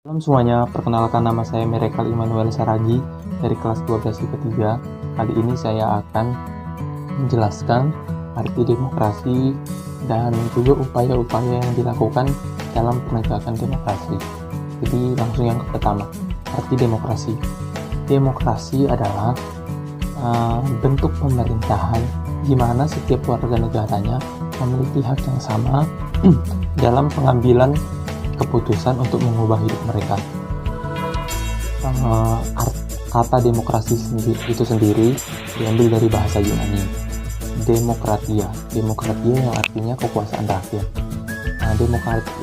Salam semuanya, perkenalkan nama saya Michael Immanuel Saragi dari kelas 12 IPA 3. Kali ini saya akan menjelaskan arti demokrasi dan juga upaya-upaya yang dilakukan dalam penegakan demokrasi. Jadi langsung yang pertama, arti demokrasi. Demokrasi adalah bentuk pemerintahan di mana setiap warga negaranya memiliki hak yang sama dalam pengambilan keputusan untuk mengubah hidup mereka. Kata demokrasi itu sendiri diambil dari bahasa Yunani, demokratia yang artinya kekuasaan rakyat.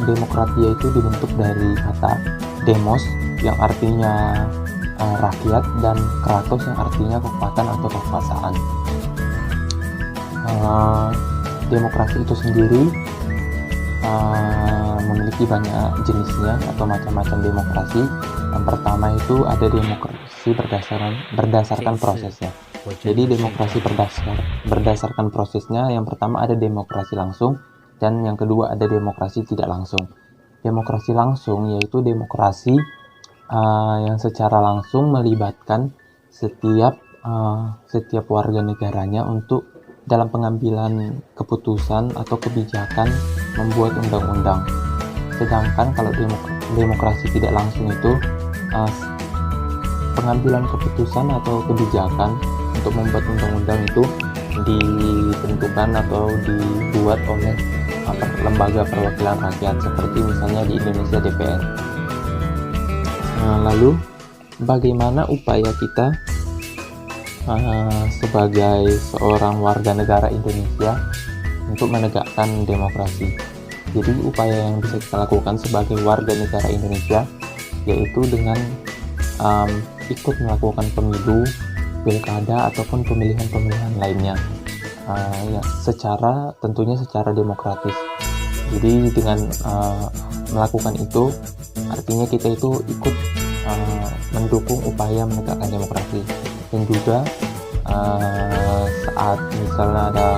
Demokratia itu dibentuk dari kata demos yang artinya rakyat dan kratos yang artinya kekuatan atau kekuasaan. Demokrasi itu sendiri memiliki banyak jenisnya atau macam-macam demokrasi. Yang pertama itu ada demokrasi berdasarkan prosesnya. Jadi demokrasi berdasarkan prosesnya, yang pertama ada demokrasi langsung dan yang kedua ada demokrasi tidak langsung. Demokrasi langsung yaitu demokrasi yang secara langsung melibatkan setiap warga negaranya untuk dalam pengambilan keputusan atau kebijakan membuat undang-undang. Sedangkan kalau demokrasi tidak langsung itu pengambilan keputusan atau kebijakan untuk membuat undang-undang itu ditentukan atau dibuat oleh lembaga perwakilan rakyat seperti misalnya di Indonesia DPR. Lalu bagaimana upaya kita sebagai seorang warga negara Indonesia untuk menegakkan demokrasi? Jadi upaya yang bisa kita lakukan sebagai warga negara Indonesia yaitu dengan ikut melakukan pemilu, pilkada ataupun pemilihan-pemilihan lainnya, tentunya secara demokratis. Jadi dengan melakukan itu artinya kita itu ikut mendukung upaya menegakkan demokrasi. Dan juga saat misalnya ada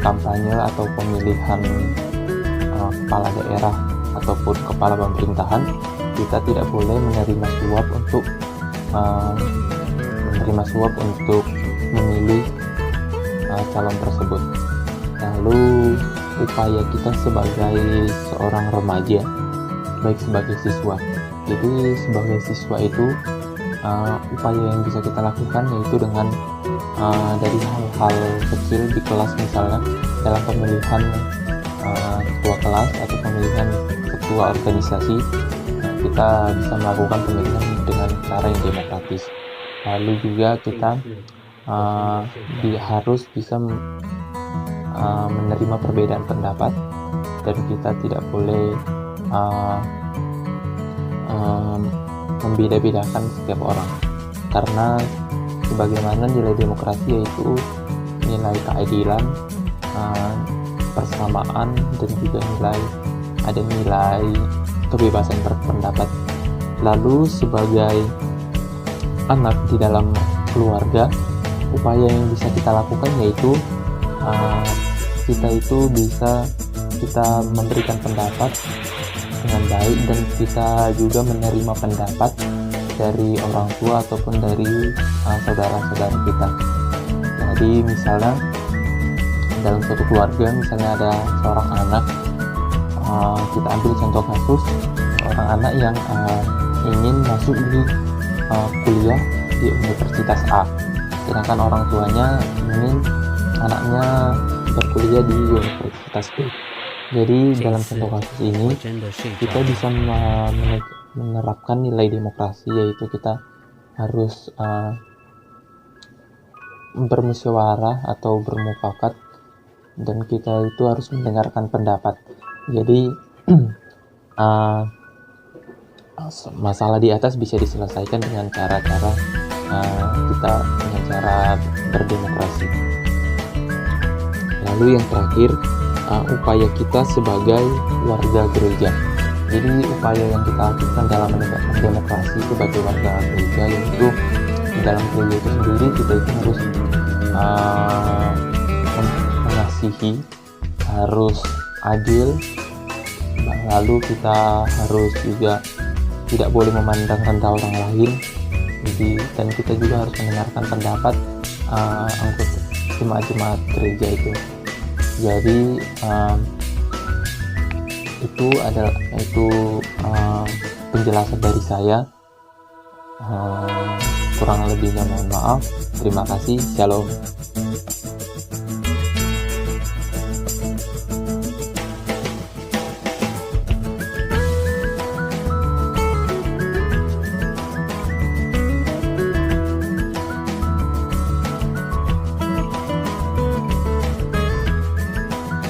kampanye atau pemilihan kepala daerah ataupun kepala pemerintahan, kita tidak boleh menerima suap untuk memilih calon tersebut. Lalu upaya kita sebagai seorang remaja, baik sebagai siswa. Jadi sebagai siswa itu upaya yang bisa kita lakukan yaitu dengan dari hal-hal kecil di kelas, misalnya dalam pemilihan ketua kelas atau pemilihan ketua organisasi, kita bisa melakukan pemilihan dengan cara yang demokratis. Lalu juga kita harus bisa menerima perbedaan pendapat dan kita tidak boleh membeda-bedakan setiap orang, karena sebagaimana nilai demokrasi yaitu nilai keadilan, persamaan, dan juga ada nilai kebebasan berpendapat. Lalu sebagai anak di dalam keluarga, upaya yang bisa kita lakukan yaitu kita memberikan pendapat dengan baik dan kita juga menerima pendapat dari orang tua ataupun dari saudara-saudara kita. Jadi misalnya dalam suatu keluarga, misalnya ada seorang anak, kita ambil contoh kasus seorang anak yang ingin masuk di kuliah di Universitas A, sedangkan orang tuanya ingin anaknya berkuliah di Universitas B. Jadi dalam contoh kasus ini kita bisa menerapkan nilai demokrasi, yaitu kita harus bermusyawarah atau bermufakat dan kita itu harus mendengarkan pendapat. Jadi masalah di atas bisa diselesaikan dengan cara-cara dengan cara berdemokrasi. Lalu yang terakhir, upaya kita sebagai warga gereja. Jadi upaya yang kita lakukan dalam menegakkan demokrasi sebagai warga gereja yaitu di dalam gereja itu sendiri kita itu harus mengasihi, harus adil, lalu kita harus juga tidak boleh memandang rendah orang lain. Jadi, dan kita juga harus mendengarkan pendapat anggota jemaat-jemaat gereja itu. Jadi itu adalah penjelasan dari saya. Kurang lebihnya mohon maaf. Terima kasih. Shalom.